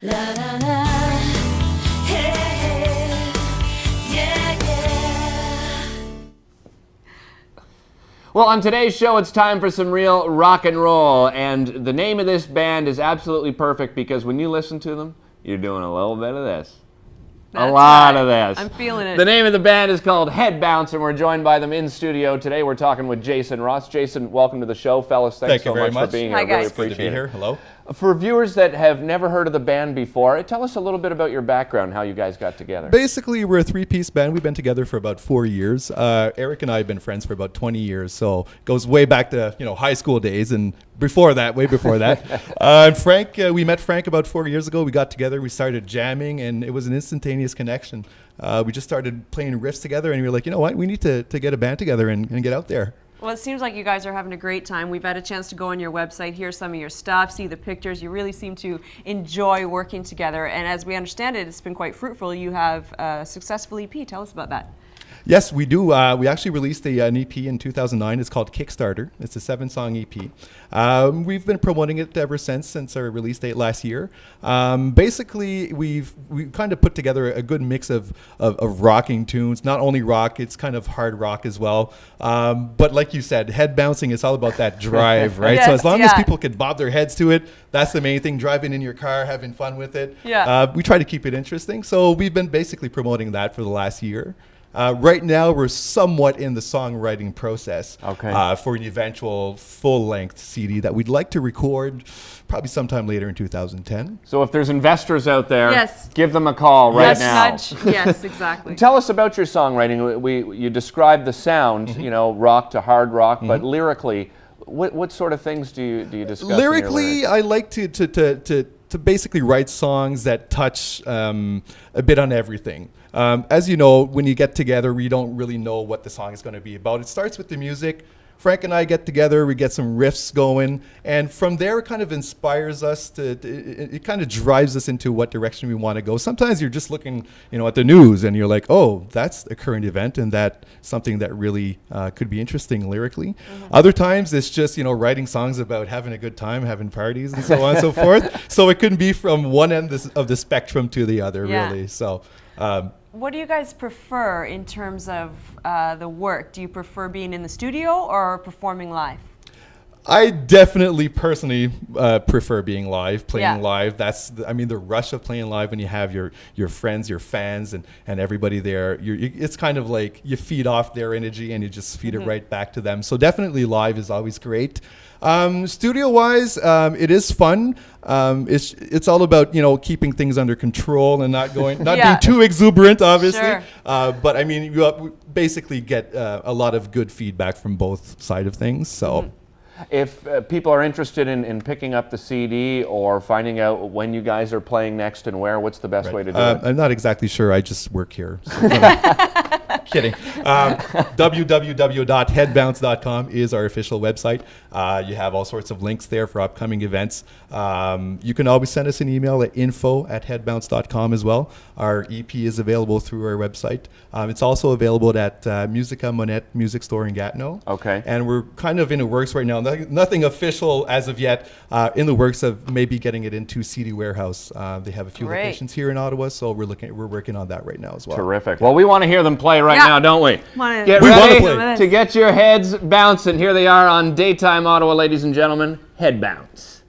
La la la, hey, yeah, yeah. Well, on today's show, it's time for some real rock and roll, and the name of this band is absolutely perfect because when you listen to them, you're doing a little bit of this. That's a lot right. of this. I'm feeling it. The name of the band is called Headbounce, and we're joined by them in studio today. We're talking with Jason Ross. Jason, welcome to the show, fellas. Thanks Thank you so very much much. for being Hi, here. Really guys. appreciate Good to be it. here. Hello. For viewers that have never heard of the band before, tell us a little bit about your background, how you guys got together. Basically, we're a three-piece band. We've been together for about 4 years. Eric and I have been friends for about 20 years, so it goes way back to high school days and before that, way before that. And Frank, we met Frank about 4 years ago. We got together, we started jamming, and it was an instantaneous connection. We just started playing riffs together, and we were like, you know what, we need to get a band together and get out there. Well, it seems like you guys are having a great time. We've had a chance to go on your website, hear some of your stuff, see the pictures. You really seem to enjoy working together. And as we understand it, it's been quite fruitful. You have a successful EP. Tell us about that. Yes, we do. We actually released an EP in 2009. It's called Kickstarter. It's a 7-song EP. We've been promoting it ever since our release date last year. Basically, we've kind of put together a good mix of rocking tunes. Not only rock, it's kind of hard rock as well. But like you said, head bouncing is all about that drive, right? Yes, so as long yeah. as people can bob their heads to it, that's the main thing. Driving in your car, having fun with it. Yeah. We try to keep it interesting. So we've been basically promoting that for the last year. Right now, we're somewhat in the songwriting process for an eventual full-length CD that we'd like to record probably sometime later in 2010. So if there's investors out there, Yes. give them a call right Nudge, now. nudge. Yes, exactly. Tell us about your songwriting. You described the sound, rock to hard rock, but lyrically, what sort of things do you discuss? Lyrically, I like to basically write songs that touch a bit on everything. As you know, when you get together, we don't really know what the song is going to be about. It starts with the music. Frank and I get together, we get some riffs going, and from there it kind of inspires us it kind of drives us into what direction we want to go. Sometimes you're just looking, at the news and you're like, oh, that's a current event and that's something that really could be interesting lyrically. Other times it's just, writing songs about having a good time, having parties and so on and so forth. So it can be from one end of the spectrum to the other, really. So. What do you guys prefer in terms of the work? Do you prefer being in the studio or performing live? I definitely personally prefer being live, playing Yeah. live. That's, the rush of playing live when you have your friends, your fans, and everybody there. It's kind of like you feed off their energy and you just feed it right back to them. So definitely live is always great. Studio-wise, it is fun. It's all about keeping things under control and not being too exuberant, obviously. Sure. But you basically get a lot of good feedback from both sides of things. So. If people are interested in picking up the CD or finding out when you guys are playing next and where, what's the best way to do it? I'm not exactly sure. I just work here. So kidding. www.headbounce.com is our official website. You have all sorts of links there for upcoming events. You can always send us an email at info@headbounce.com as well. Our EP is available through our website. It's also available at Musica Monette Music Store in Gatineau. Okay. And we're kind of in the works right now. Nothing official as of yet. In the works of maybe getting it into CD Warehouse. They have a few Great. locations here in Ottawa, so we're working on that right now as well. Terrific. Well, we want to hear them play right now, don't we? Get We wanna ready play. to get your heads bouncing. Here they are on Daytime Ottawa, ladies and gentlemen, Headbounce.